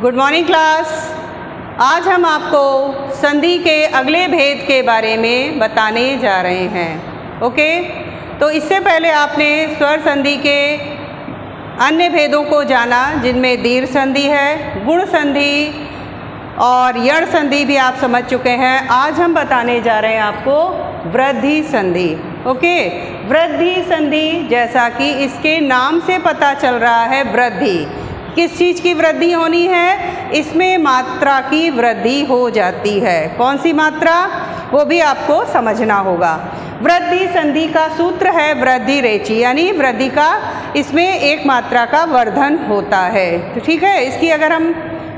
Good morning class. आज हम आपको संधि के अगले भेद के बारे में बताने जा रहे हैं। ओके, तो इससे पहले आपने स्वर संधि के अन्य भेदों को जाना, जिनमें दीर्घ संधि है, गुण संधि और यण संधि भी आप समझ चुके हैं। आज हम बताने जा रहे हैं आपको वृद्धि संधि। ओके, वृद्धि संधि, जैसा कि इसके नाम से पता चल रहा है, वृद्धि किस चीज़ की वृद्धि होनी है? इसमें मात्रा की वृद्धि हो जाती है। कौन सी मात्रा, वो भी आपको समझना होगा। वृद्धि संधि का सूत्र है वृद्धि रेचि, यानी वृद्धि का इसमें एक मात्रा का वर्धन होता है। तो ठीक है, इसकी अगर हम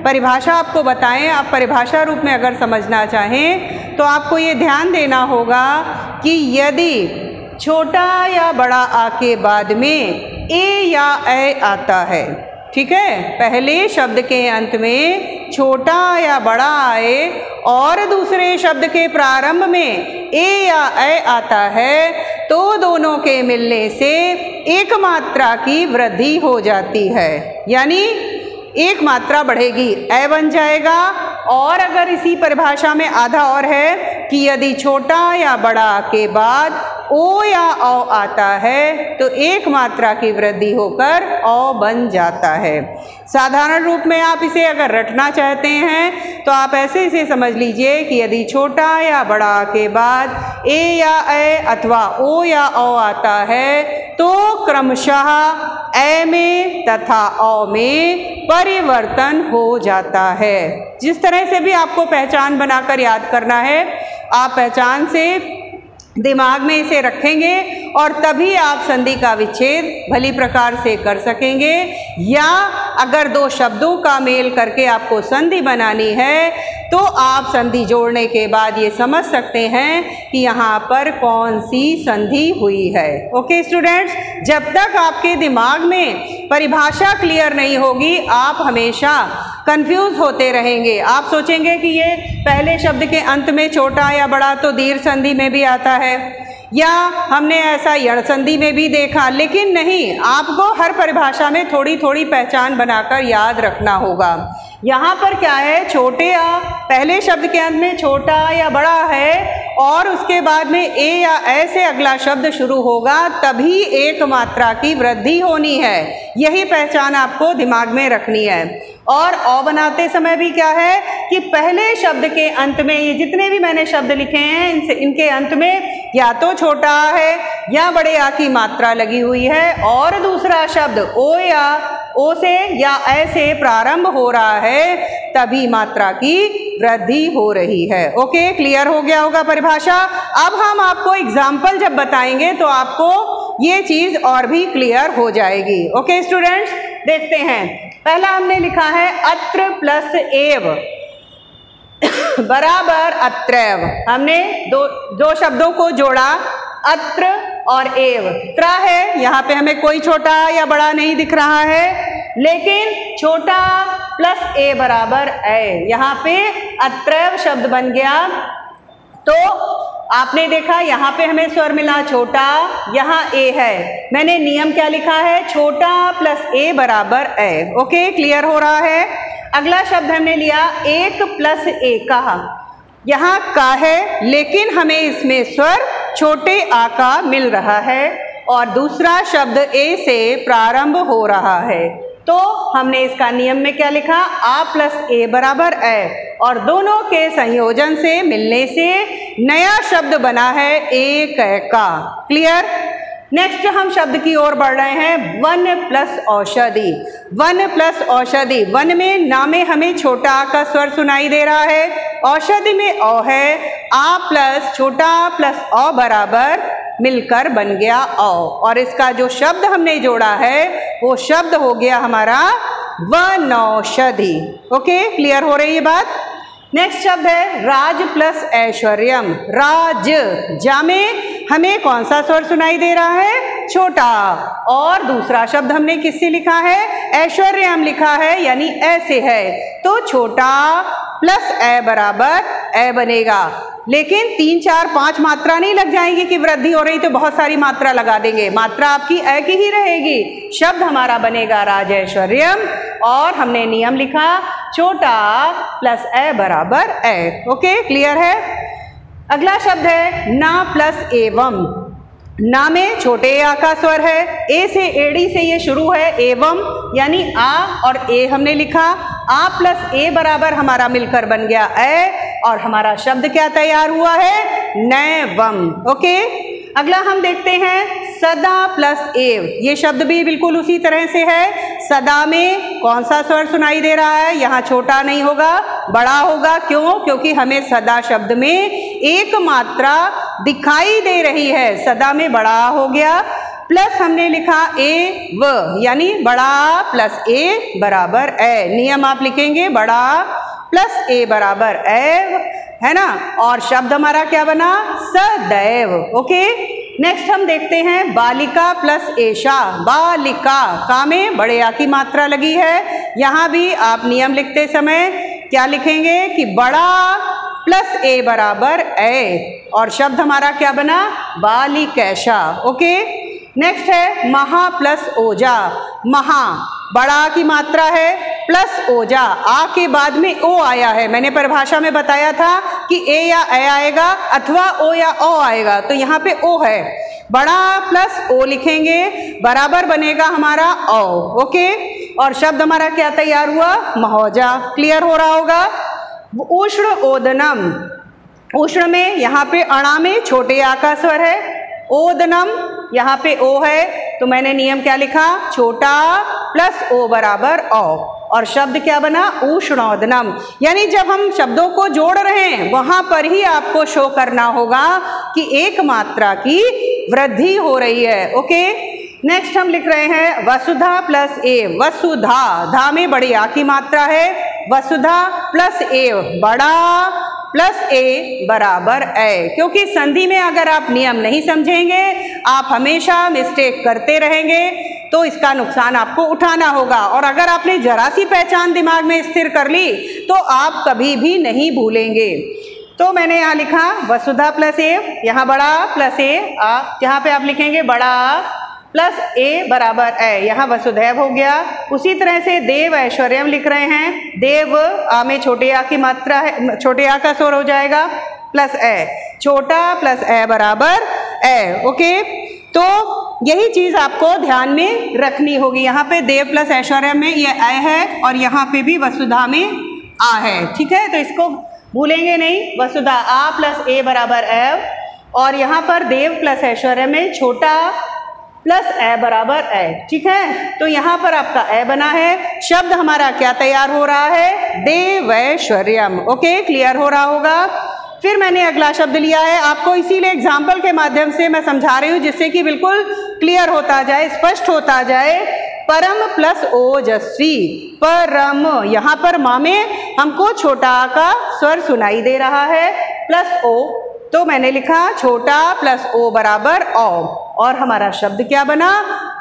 परिभाषा आपको बताएं, आप परिभाषा रूप में अगर समझना चाहें तो आपको ये ध्यान देना होगा कि यदि छोटा या बड़ा आ के बाद में ए या ए आता है, ठीक है, पहले शब्द के अंत में छोटा या बड़ा आए और दूसरे शब्द के प्रारंभ में ए या ए आता है, तो दोनों के मिलने से एक मात्रा की वृद्धि हो जाती है, यानी एक मात्रा बढ़ेगी, ए बन जाएगा। और अगर इसी परिभाषा में आधा और है कि यदि छोटा या बड़ा के बाद ओ या औ आता है तो एक मात्रा की वृद्धि होकर औ बन जाता है। साधारण रूप में आप इसे अगर रटना चाहते हैं तो आप ऐसे इसे समझ लीजिए कि यदि छोटा या बड़ा के बाद ए या ए अथवा ओ या औ आता है तो क्रमशः ए में तथा औ में परिवर्तन हो जाता है। जिस तरह से भी आपको पहचान बनाकर याद करना है, आप पहचान से दिमाग में इसे रखेंगे और तभी आप संधि का विच्छेद भली प्रकार से कर सकेंगे। या अगर दो शब्दों का मेल करके आपको संधि बनानी है तो आप संधि जोड़ने के बाद ये समझ सकते हैं कि यहाँ पर कौन सी संधि हुई है। ओके स्टूडेंट्स, जब तक आपके दिमाग में परिभाषा क्लियर नहीं होगी आप हमेशा कंफ्यूज होते रहेंगे। आप सोचेंगे कि ये पहले शब्द के अंत में छोटा या बड़ा तो दीर्घ संधि में भी आता है, या हमने ऐसा यण संधि में भी देखा, लेकिन नहीं, आपको हर परिभाषा में थोड़ी थोड़ी पहचान बनाकर याद रखना होगा। यहाँ पर क्या है, छोटे आ पहले शब्द के अंत में छोटा या बड़ा है और उसके बाद में ए या ए से अगला शब्द शुरू होगा, तभी एक मात्रा की वृद्धि होनी है। यही पहचान आपको दिमाग में रखनी है। और औ बनाते समय भी क्या है कि पहले शब्द के अंत में, ये जितने भी मैंने शब्द लिखे हैं इनके अंत में या तो छोटा आ है या बड़े आ की मात्रा लगी हुई है और दूसरा शब्द ओ या ओ से या ए से प्रारंभ हो रहा है, तभी मात्रा की वृद्धि हो रही है। ओके, क्लियर हो गया होगा परिभाषा। अब हम आपको एग्जाम्पल जब बताएंगे तो आपको ये चीज और भी क्लियर हो जाएगी। ओके स्टूडेंट्स, देखते हैं। पहला हमने लिखा है अत्र प्लस एव बराबर अत्रैव। हमने दो शब्दों को जोड़ा, अत्र और एव। त्रा है, यहाँ पे हमें कोई छोटा या बड़ा नहीं दिख रहा है, लेकिन छोटा प्लस ए बराबर ए, यहाँ पे अत्रैव शब्द बन गया। तो आपने देखा यहाँ पे हमें स्वर मिला छोटा, यहाँ ए है। मैंने नियम क्या लिखा है, छोटा प्लस ए बराबर ए। ओके, क्लियर हो रहा है। अगला शब्द हमने लिया एक प्लस ए का, यहाँ का है लेकिन हमें इसमें स्वर छोटे आ का मिल रहा है और दूसरा शब्द ए से प्रारंभ हो रहा है, तो हमने इसका नियम में क्या लिखा, आ प्लस ए बराबर ए, और दोनों के संयोजन से मिलने से नया शब्द बना है एक का। क्लियर। नेक्स्ट हम शब्द की ओर बढ़ रहे हैं, वन प्लस औषधि। वन प्लस औषधि, वन में ना में हमें छोटा आ का स्वर सुनाई दे रहा है, औषधि में औ है, आ प्लस छोटा प्लस औ बराबर मिलकर बन गया औ, और इसका जो शब्द हमने जोड़ा है वो शब्द हो गया हमारा वनौषधि। ओके, क्लियर हो रही है बात। नेक्स्ट शब्द है राज प्लस ऐश्वर्यम। राज, जा में हमें कौन सा स्वर सुनाई दे रहा है, छोटा, और दूसरा शब्द हमने किससे लिखा है, ऐश्वर्यम लिखा है, यानी ऐसे है, तो छोटा प्लस ए बराबर ए बनेगा। लेकिन 3, 4, 5 मात्रा नहीं लग जाएंगी कि वृद्धि हो रही तो बहुत सारी मात्रा लगा देंगे, मात्रा आपकी ए की ही रहेगी। शब्द हमारा बनेगा राज ऐश्वर्यम, और हमने नियम लिखा छोटा प्लस ए बराबर ए। ओके, क्लियर है। अगला शब्द है ना प्लस एवं। ना में छोटे आ का स्वर है, ए से एड़ी से ये शुरू है, एवं यानी आ और ए हमने लिखा, आ प्लस ए बराबर हमारा मिलकर बन गया ए, और हमारा शब्द क्या तैयार हुआ है, नैवम। ओके, अगला हम देखते हैं सदा प्लस एव। ये शब्द भी बिल्कुल उसी तरह से है। सदा में कौन सा स्वर सुनाई दे रहा है, यहाँ छोटा नहीं होगा, बड़ा होगा। क्यों? क्योंकि हमें सदा शब्द में एक मात्रा दिखाई दे रही है, सदा में बड़ा हो गया। प्लस हमने लिखा ए व, यानी बड़ा प्लस ए बराबर ए। नियम आप लिखेंगे बड़ा प्लस ए बराबर ए, है ना। और शब्द हमारा क्या बना, सदैव। ओके, नेक्स्ट हम देखते हैं बालिका प्लस एशा। बालिका, का में बड़े आ की मात्रा लगी है। यहाँ भी आप नियम लिखते समय क्या लिखेंगे कि बड़ा प्लस ए बराबर ए, और शब्द हमारा क्या बना, बालिकैशा। ओके, नेक्स्ट है महा प्लस ओजा। महा, बड़ा की मात्रा है, प्लस ओजा, आ के बाद में ओ आया है। मैंने परिभाषा में बताया था कि ए या ए आएगा अथवा ओ या ओ आएगा, तो यहाँ पे ओ है। बड़ा प्लस ओ लिखेंगे, बराबर बनेगा हमारा ओ। ओके, और शब्द हमारा क्या तैयार हुआ, महोजा। क्लियर हो रहा होगा। उष्ण ओदनम। उष्ण में यहाँ पे अणा में छोटे आ का स्वर है, ओदनम यहाँ पे ओ है, तो मैंने नियम क्या लिखा, छोटा प्लस ओ बराबर ओ, और शब्द क्या बना, उष्णोदनम। यानी जब हम शब्दों को जोड़ रहे हैं वहां पर ही आपको शो करना होगा कि एक मात्रा की वृद्धि हो रही है। ओके, नेक्स्ट हम लिख रहे हैं वसुधा प्लस ए। वसुधा, धा में बड़ी आ की मात्रा है, वसुधा प्लस ए, बड़ा प्लस ए बराबर ए। क्योंकि संधि में अगर आप नियम नहीं समझेंगे, आप हमेशा मिस्टेक करते रहेंगे, तो इसका नुकसान आपको उठाना होगा। और अगर आपने जरा सी पहचान दिमाग में स्थिर कर ली तो आप कभी भी नहीं भूलेंगे। तो मैंने यहाँ लिखा वसुधा प्लस ए, यहाँ बड़ा प्लस ए आ, यहाँ पे आप लिखेंगे बड़ा प्लस ए बराबर ए, यहाँ वसुधैव हो गया। उसी तरह से देव ऐश्वर्यम लिख रहे हैं, देव आ में छोटे आ की मात्रा है, छोटे आ का स्वर हो जाएगा, प्लस ए, छोटा प्लस ए बराबर ए। ओके, तो यही चीज आपको ध्यान में रखनी होगी। यहाँ पे देव प्लस ऐश्वर्यम में ये ए है, और यहाँ पे भी वसुधा में आ है। ठीक है, तो इसको भूलेंगे नहीं, वसुधा आ प्लस ए बराबर ए, और यहाँ पर देव प्लस ऐश्वर्यम में छोटा प्लस ए बराबर ए। ठीक है, तो यहाँ पर आपका ए बना है। शब्द हमारा क्या तैयार हो रहा है, देवैश्वर्यम। ओके, क्लियर हो रहा होगा। फिर मैंने अगला शब्द लिया है, आपको इसीलिए एग्जाम्पल के माध्यम से मैं समझा रही हूँ, जिससे कि बिल्कुल क्लियर होता जाए, स्पष्ट होता जाए। परम प्लस ओजस्वी। परम, यहाँ पर माँ में हमको छोटा आ का स्वर सुनाई दे रहा है, प्लस ओ, तो मैंने लिखा छोटा प्लस ओ बराबर ओ, और हमारा शब्द क्या बना,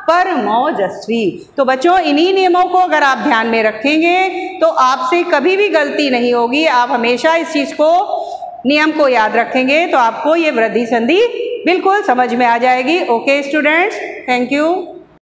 परमोजस्वी। तो बच्चों, इन्हीं नियमों को अगर आप ध्यान में रखेंगे तो आपसे कभी भी गलती नहीं होगी। आप हमेशा इस चीज़ को, नियम को याद रखेंगे तो आपको ये वृद्धि संधि बिल्कुल समझ में आ जाएगी। Okay students, thank you.